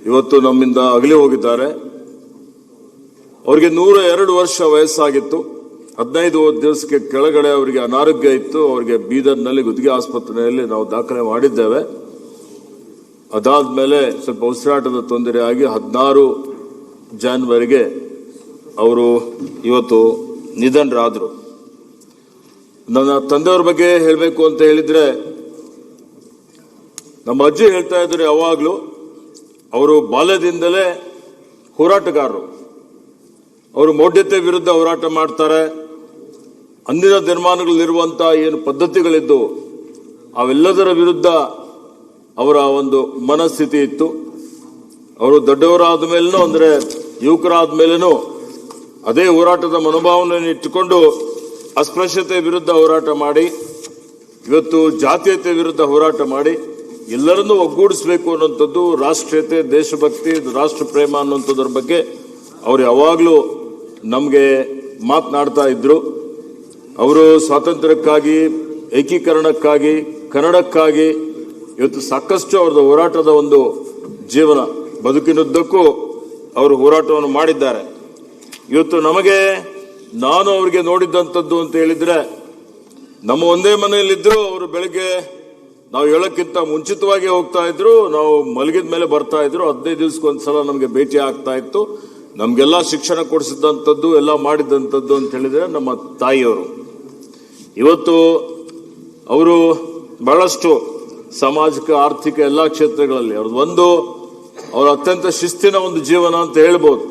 ಇವತ್ತು ನಮ್ಮಿಂದ ಅಗಲಿ ಹೋಗಿದ್ದಾರೆ. ಅವರಿಗೆ 102 ವರ್ಷ ವಯಸ್ಸಾಗಿತ್ತು. 15 ದಿವಸಕ್ಕೆ ಕೆಳಗಡೆ ಅವರಿಗೆ ಅನಾರೋಗ್ಯ ಇತ್ತು. ಅವರಿಗೆ ಬೀದರ್ನಲ್ಲಿ ಗುತ್ತಿಗೆ ಆಸ್ಪತ್ರೆಯಲ್ಲಿ ನಾವು ದಾಖಲೆ ಮಾಡಿದ್ದೇವೆ. ಅದಾದ್ಮೇಲೆ ಸ್ವಲ್ಪ ಉಸಿರಾಟದ ತೊಂದರೆ ಆಗಿ 16 ಜಾನ್ವರಿಗೆ ಅವರು ಇವತ್ತು ನಿಧನರಾದರು. ನನ್ನ ತಂದೆಯವರ ಬಗ್ಗೆ ಹೇಳಬೇಕು ಅಂತ ಹೇಳಿದ್ರೆ, ನಮ್ಮ ಅಜ್ಜಿ ಹೇಳ್ತಾ ಇದ್ರು ಯಾವಾಗಲೂ ಅವರು ಬಾಲ್ಯದಿಂದಲೇ ಹೋರಾಟಗಾರರು. ಅವರು ಮೌಢ್ಯತೆ ವಿರುದ್ಧ ಹೋರಾಟ ಮಾಡ್ತಾರೆ. ಅಂದಿನ ದಿನಮಾನಗಳಲ್ಲಿರುವಂತಹ ಏನು ಪದ್ಧತಿಗಳಿದ್ದು ಅವೆಲ್ಲದರ ವಿರುದ್ಧ ಅವರ ಒಂದು ಮನಸ್ಥಿತಿ ಇತ್ತು. ಅವರು ದೊಡ್ಡವರಾದ ಮೇಲೂ ಅಂದರೆ ಯುವಕರಾದ ಮೇಲೂ ಅದೇ ಹೋರಾಟದ ಮನೋಭಾವನೆಯನ್ನು ಇಟ್ಟುಕೊಂಡು ಅಸ್ಪೃಶ್ಯತೆ ವಿರುದ್ಧ ಹೋರಾಟ ಮಾಡಿ, ಇವತ್ತು ಜಾತೀಯತೆ ವಿರುದ್ಧ ಹೋರಾಟ ಮಾಡಿ ಎಲ್ಲರನ್ನೂ ಒಗ್ಗೂಡಿಸಬೇಕು ಅನ್ನೋಂಥದ್ದು, ರಾಷ್ಟ್ರೀಯತೆ, ದೇಶಭಕ್ತಿ, ರಾಷ್ಟ್ರ ಪ್ರೇಮ ಅನ್ನೋಂಥದ್ರ ಬಗ್ಗೆ ಅವರು ಯಾವಾಗಲೂ ನಮಗೆ ಮಾತನಾಡ್ತಾ ಇದ್ರು. ಅವರು ಸ್ವಾತಂತ್ರ್ಯಕ್ಕಾಗಿ, ಏಕೀಕರಣಕ್ಕಾಗಿ, ಕನ್ನಡಕ್ಕಾಗಿ ಇವತ್ತು ಸಾಕಷ್ಟು ಅವರದ್ದು ಹೋರಾಟದ ಒಂದು ಜೀವನ, ಬದುಕಿನುದ್ದಕ್ಕೂ ಅವರು ಹೋರಾಟವನ್ನು ಮಾಡಿದ್ದಾರೆ. ಇವತ್ತು ನಾನು ಅವರಿಗೆ ನೋಡಿದ್ದಂಥದ್ದು ಅಂತ ಹೇಳಿದ್ರೆ, ನಮ್ಮ ಒಂದೇ ಮನೆಯಲ್ಲಿದ್ದರು. ಅವರು ಬೆಳಗ್ಗೆ ನಾವು ಹೇಳೋಕ್ಕಿಂತ ಮುಂಚಿತವಾಗಿ ಹೋಗ್ತಾ ಇದ್ರು. ನಾವು ಮಲಗಿದ ಮೇಲೆ ಬರ್ತಾ ಇದ್ರು. 15 ದಿವಸಕ್ಕೊಂದ್ಸಲ ನಮಗೆ ಭೇಟಿ ಆಗ್ತಾ ಇತ್ತು. ನಮಗೆಲ್ಲ ಶಿಕ್ಷಣ ಕೊಡಿಸಿದಂಥದ್ದು, ಎಲ್ಲ ಮಾಡಿದಂಥದ್ದು ಅಂತ ಹೇಳಿದ್ರೆ ನಮ್ಮ ತಾಯಿಯವರು. ಇವತ್ತು ಅವರು ಬಹಳಷ್ಟು ಸಾಮಾಜಿಕ, ಆರ್ಥಿಕ ಎಲ್ಲ ಕ್ಷೇತ್ರಗಳಲ್ಲಿ ಅವರ ಅತ್ಯಂತ ಶಿಸ್ತಿನ ಒಂದು ಜೀವನ ಅಂತ ಹೇಳ್ಬೋದು.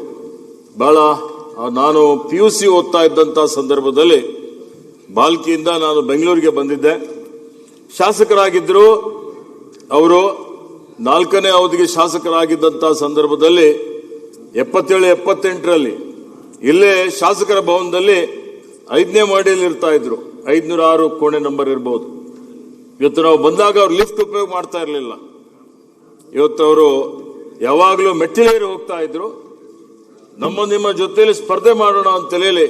ನಾನು PUC ಓದ್ತಾ ಇದ್ದಂಥ ಸಂದರ್ಭದಲ್ಲಿ ಬಾಲ್ಕಿಯಿಂದ ನಾನು ಬೆಂಗಳೂರಿಗೆ ಬಂದಿದ್ದೆ. ಶಾಸಕರಾಗಿದ್ದರು. ಅವರು 4ನೇ ಅವಧಿಗೆ ಶಾಸಕರಾಗಿದ್ದಂಥ ಸಂದರ್ಭದಲ್ಲಿ 77-78ರಲ್ಲಿ ಇಲ್ಲೇ ಶಾಸಕರ ಭವನದಲ್ಲಿ 5ನೇ ಮಹಡಿಯಲ್ಲಿ ಇರ್ತಾ ಇದ್ರು. 506 ಕೋಣೆ ನಂಬರ್ ಇರಬಹುದು. ಇವತ್ತು ನಾವು ಬಂದಾಗ ಅವ್ರು ಲಿಫ್ಟ್ ಉಪಯೋಗ ಮಾಡ್ತಾ ಇರಲಿಲ್ಲ. ಇವತ್ತು ಅವರು ಯಾವಾಗಲೂ ಮೆಟ್ಟಿಲೇರಿ ಹೋಗ್ತಾ ಇದ್ರು. ನಿಮ್ಮ ಜೊತೆಯಲ್ಲಿ ಸ್ಪರ್ಧೆ ಮಾಡೋಣ ಅಂತ ಹೇಳಿ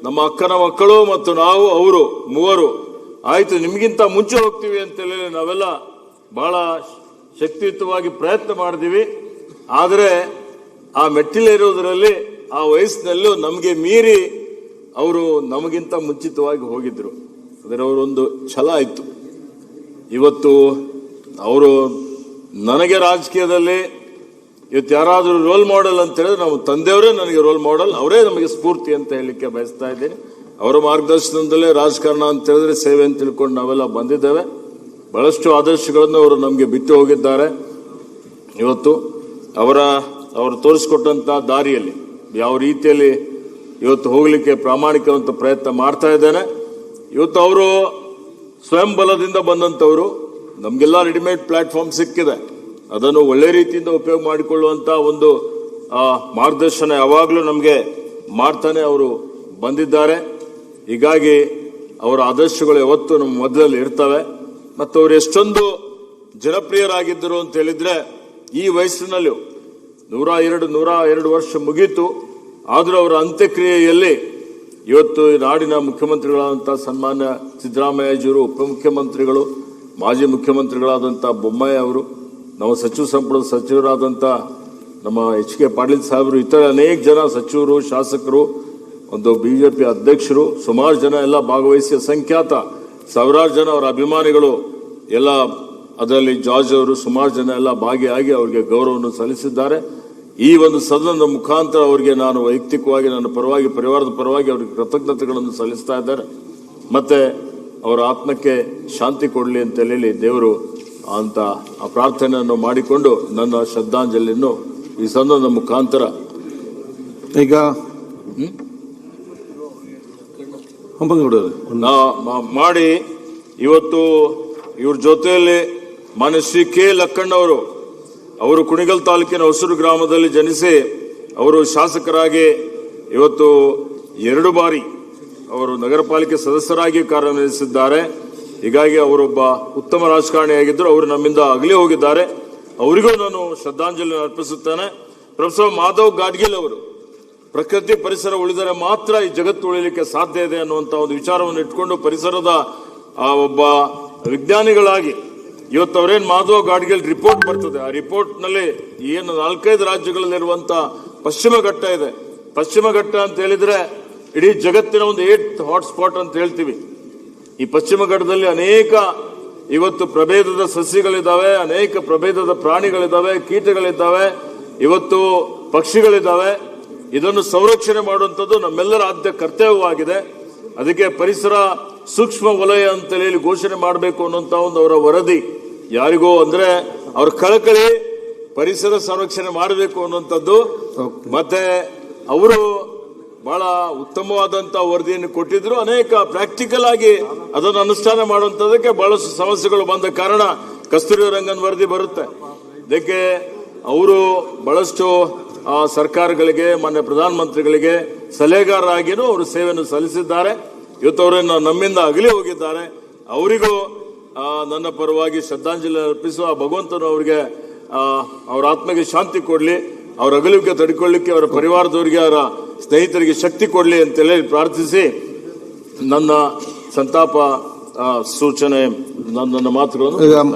ನಮ್ಮ ಅಕ್ಕನ ಮಕ್ಕಳು ಮತ್ತು ನಾವು, ಅವರು ಮೂವರು ಆಯ್ತು ನಿಮಗಿಂತ ಮುಂಚೆ ಹೋಗ್ತೀವಿ ಅಂತ ಹೇಳಿ ನಾವೆಲ್ಲ ಬಹಳ ಶಕ್ತಿಯುತವಾಗಿ ಪ್ರಯತ್ನ ಮಾಡಿದೀವಿ. ಆದರೆ ಆ ಮೆಟ್ಟಿಲೇರೋದ್ರಲ್ಲಿ ಆ ವಯಸ್ಸಿನಲ್ಲೂ ನಮಗೆ ಮೀರಿ ಅವರು ನಮಗಿಂತ ಮುಂಚಿತವಾಗಿ ಹೋಗಿದ್ರು. ಅದರ ಅವರೊಂದು ಛಲ ಇತ್ತು. ಇವತ್ತು ಅವರು ನನಗೆ ರಾಜಕೀಯದಲ್ಲಿ ಇವತ್ತು ಯಾರಾದರೂ ರೋಲ್ ಮಾಡೆಲ್ ಅಂತ ಹೇಳಿದ್ರೆ ನಮ್ಮ ತಂದೆಯವರೇ ನನಗೆ ರೋಲ್ ಮಾಡೆಲ್, ಅವರೇ ನಮಗೆ ಸ್ಫೂರ್ತಿ ಅಂತ ಹೇಳಲಿಕ್ಕೆ ಬಯಸ್ತಾ ಇದ್ದೀನಿ. ಅವರ ಮಾರ್ಗದರ್ಶನದಲ್ಲೇ ರಾಜಕಾರಣ ಅಂತ ಹೇಳಿದ್ರೆ ಸೇವೆ ಅಂತ ತಿಳ್ಕೊಂಡು ನಾವೆಲ್ಲ ಬಂದಿದ್ದೇವೆ. ಬಹಳಷ್ಟು ಆದರ್ಶಗಳನ್ನು ಅವರು ನಮಗೆ ಬಿಟ್ಟು ಹೋಗಿದ್ದಾರೆ. ಇವತ್ತು ಅವರು ತೋರಿಸಿಕೊಟ್ಟಂತ ದಾರಿಯಲ್ಲಿ ಯಾವ ರೀತಿಯಲ್ಲಿ ಇವತ್ತು ಹೋಗಲಿಕ್ಕೆ ಪ್ರಾಮಾಣಿಕವಂತ ಪ್ರಯತ್ನ ಮಾಡ್ತಾ ಇದ್ದೇನೆ. ಇವತ್ತು ಅವರು ಸ್ವಯಂ ಬಲದಿಂದ ಬಂದಂಥವರು. ನಮಗೆಲ್ಲ ರೆಡಿಮೇಡ್ ಪ್ಲಾಟ್ಫಾರ್ಮ್ ಸಿಕ್ಕಿದೆ. ಅದನ್ನು ಒಳ್ಳೆ ರೀತಿಯಿಂದ ಉಪಯೋಗ ಮಾಡಿಕೊಳ್ಳುವಂತ ಒಂದು ಮಾರ್ಗದರ್ಶನ ಯಾವಾಗಲೂ ನಮಗೆ ಮಾಡ್ತಾನೆ ಅವರು ಬಂದಿದ್ದಾರೆ. ಹೀಗಾಗಿ ಅವರ ಆದರ್ಶಗಳು ಯಾವತ್ತೂ ನಮ್ಮ ಮೊದಲಲ್ಲಿ ಇರ್ತವೆ. ಮತ್ತು ಅವರು ಎಷ್ಟೊಂದು ಜನಪ್ರಿಯರಾಗಿದ್ದರು ಅಂತ ಹೇಳಿದ್ರೆ, ಈ ವಯಸ್ಸಿನಲ್ಲೂ 102 ವರ್ಷ ಮುಗೀತು. ಆದರೂ ಅವರ ಅಂತ್ಯಕ್ರಿಯೆಯಲ್ಲಿ ಇವತ್ತು ಈ ನಾಡಿನ ಮುಖ್ಯಮಂತ್ರಿಗಳಾದಂಥ ಸನ್ಮಾನ್ಯ ಸಿದ್ದರಾಮಯ್ಯಜಿಯವರು, ಉಪಮುಖ್ಯಮಂತ್ರಿಗಳು, ಮಾಜಿ ಮುಖ್ಯಮಂತ್ರಿಗಳಾದಂಥ ಬೊಮ್ಮಾಯಿ ಅವರು, ನಮ್ಮ ಸಚಿವ ಸಂಪುಟದ ಸಚಿವರಾದಂಥ ನಮ್ಮ HK ಪಾಟೀಲ್ ಸಾಹೇಬರು, ಇತರ ಅನೇಕ ಜನ ಸಚಿವರು, ಶಾಸಕರು, ಒಂದು BJP ಅಧ್ಯಕ್ಷರು, ಸುಮಾರು ಜನ ಎಲ್ಲ ಭಾಗವಹಿಸಿ ಅಸಂಖ್ಯಾತ ಸಾವಿರಾರು ಜನ ಅವರ ಅಭಿಮಾನಿಗಳು ಎಲ್ಲ ಅದರಲ್ಲಿ ಜಾರ್ಜ್ ಅವರು ಸುಮಾರು ಜನ ಎಲ್ಲ ಭಾಗಿಯಾಗಿ ಅವರಿಗೆ ಗೌರವವನ್ನು ಸಲ್ಲಿಸಿದ್ದಾರೆ. ಈ ಒಂದು ಸದನದ ಮುಖಾಂತರ ಅವರಿಗೆ ನಾನು ವೈಯಕ್ತಿಕವಾಗಿ ನನ್ನ ಪರವಾಗಿ, ಪರಿವಾರದ ಪರವಾಗಿ ಅವರಿಗೆ ಕೃತಜ್ಞತೆಗಳನ್ನು ಸಲ್ಲಿಸ್ತಾ ಇದ್ದಾರೆ. ಮತ್ತೆ ಅವರ ಆತ್ಮಕ್ಕೆ ಶಾಂತಿ ಕೊಡಲಿ ಅಂತ ಹೇಳಿ ದೇವರು ಅಂತ ಆ ಪ್ರಾರ್ಥನೆಯನ್ನು ಮಾಡಿಕೊಂಡು ನನ್ನ ಶ್ರದ್ಧಾಂಜಲಿಯನ್ನು ಈ ಸದನದ ಮುಖಾಂತರ ಈಗ ಮಾಡಿ ಇವತ್ತು ಇವ್ರ ಜೊತೆಯಲ್ಲಿ ಮಾನ್ಯ ಶ್ರೀ K. ಲಕ್ಕಣ್ಣವರು, ಅವರು ಕುಣಿಗಲ್ ತಾಲೂಕಿನ ಹೊಸೂರು ಗ್ರಾಮದಲ್ಲಿ ಜನಿಸಿ ಅವರು ಶಾಸಕರಾಗಿ ಇವತ್ತು 2 ಬಾರಿ ಅವರು ನಗರ ಪಾಲಿಕೆ ಸದಸ್ಯರಾಗಿ ಕಾರ್ಯನಿರ್ವಹಿಸಿದ್ದಾರೆ. ಹೀಗಾಗಿ ಅವರೊಬ್ಬ ಉತ್ತಮ ರಾಜಕಾರಣಿಯಾಗಿದ್ದರು. ಅವರು ನಮ್ಮಿಂದ ಅಗಲಿ ಹೋಗಿದ್ದಾರೆ. ಅವರಿಗೂ ನಾನು ಶ್ರದ್ಧಾಂಜಲಿ ಅರ್ಪಿಸುತ್ತೇನೆ. ಪ್ರೊಫೆಸರ್ ಮಾಧವ್ ಗಾಡ್ಗಿಲ್ ಅವರು ಪ್ರಕೃತಿ ಪರಿಸರ ಉಳಿದರೆ ಮಾತ್ರ ಈ ಜಗತ್ತು ಉಳಿಯಲಿಕ್ಕೆ ಸಾಧ್ಯ ಇದೆ ಅನ್ನುವಂಥ ಒಂದು ವಿಚಾರವನ್ನು ಇಟ್ಕೊಂಡು ಪರಿಸರದ ಒಬ್ಬ ವಿಜ್ಞಾನಿಗಳಾಗಿ ಇವತ್ತು ಅವರೇನು ಮಾಧವ ಗಾಡ್ಗಿಲ್ ರಿಪೋರ್ಟ್ ಬರ್ತದೆ, ಆ ರಿಪೋರ್ಟ್ ನಲ್ಲಿ ಏನು 4-5 ರಾಜ್ಯಗಳಲ್ಲಿರುವಂತ ಪಶ್ಚಿಮ ಘಟ್ಟ ಇದೆ. ಪಶ್ಚಿಮ ಘಟ್ಟ ಅಂತ ಹೇಳಿದ್ರೆ ಇಡೀ ಜಗತ್ತಿನ ಒಂದು 8th ಹಾಟ್ಸ್ಪಾಟ್ ಅಂತ ಹೇಳ್ತೀವಿ. ಈ ಪಶ್ಚಿಮ ಘಟ್ಟದಲ್ಲಿ ಅನೇಕ ಇವತ್ತು ಪ್ರಭೇದದ ಸಸ್ಯಗಳಿದ್ದಾವೆ, ಅನೇಕ ಪ್ರಭೇದದ ಪ್ರಾಣಿಗಳಿದ್ದಾವೆ, ಕೀಟಗಳಿದ್ದಾವೆ, ಇವತ್ತು ಪಕ್ಷಿಗಳಿದ್ದಾವೆ. ಇದನ್ನು ಸಂರಕ್ಷಣೆ ಮಾಡುವಂಥದ್ದು ನಮ್ಮೆಲ್ಲರ ಆದ್ಯ ಕರ್ತವ್ಯವಾಗಿದೆ. ಅದಕ್ಕೆ ಪರಿಸರ ಸೂಕ್ಷ್ಮ ವಲಯ ಅಂತೇಳಿ ಘೋಷಣೆ ಮಾಡಬೇಕು ಅನ್ನುವಂತ ಒಂದು ಅವರ ವರದಿ. ಯಾರಿಗೋ ಅಂದ್ರೆ ಅವ್ರ ಕಳಕಳಿ ಪರಿಸರ ಸಂರಕ್ಷಣೆ ಮಾಡಬೇಕು ಅನ್ನುವಂಥದ್ದು. ಮತ್ತೆ ಅವರು ಬಹಳ ಉತ್ತಮವಾದಂತಹ ವರದಿಯನ್ನು ಕೊಟ್ಟಿದ್ರು. ಅನೇಕ ಪ್ರಾಕ್ಟಿಕಲ್ ಆಗಿ ಅದನ್ನು ಅನುಷ್ಠಾನ ಮಾಡುವಂತದಕ್ಕೆ ಬಹಳಷ್ಟು ಸಮಸ್ಯೆಗಳು ಬಂದ ಕಾರಣ ಕಸ್ತೂರಿ ರಂಗನ್ ವರದಿ ಬರುತ್ತೆ. ಇದಕ್ಕೆ ಅವರು ಬಹಳಷ್ಟು ಸರ್ಕಾರಗಳಿಗೆ, ಮಾನ್ಯ ಪ್ರಧಾನಮಂತ್ರಿಗಳಿಗೆ ಸಲಹೆಗಾರರಾಗಿಯೂ ಅವರು ಸೇವೆಯನ್ನು ಸಲ್ಲಿಸಿದ್ದಾರೆ. ಇವತ್ತು ಅವರನ್ನು ನಮ್ಮಿಂದ ಅಗಲಿ ಹೋಗಿದ್ದಾರೆ. ಅವರಿಗೂ ನನ್ನ ಪರವಾಗಿ ಶ್ರದ್ಧಾಂಜಲಿ ಅರ್ಪಿಸುವ ಭಗವಂತನು ಅವರಿಗೆ ಅವರ ಆತ್ಮಕ್ಕೆ ಶಾಂತಿ ಕೊಡ್ಲಿ, ಅವರ ಅಗಲಿಕೆ ತಡೆಕೊಳ್ಳಿಕ್ಕೆ ಅವರ ಪರಿವಾರದವರಿಗೆ, ಅವರ ಸ್ನೇಹಿತರಿಗೆ ಶಕ್ತಿ ಕೊಡ್ಲಿ ಅಂತೇಳಿ ಪ್ರಾರ್ಥಿಸಿ ನನ್ನ ಸಂತಾಪ ಸೂಚನೆ, ನನ್ನ ಮಾತುಗಳನ್ನು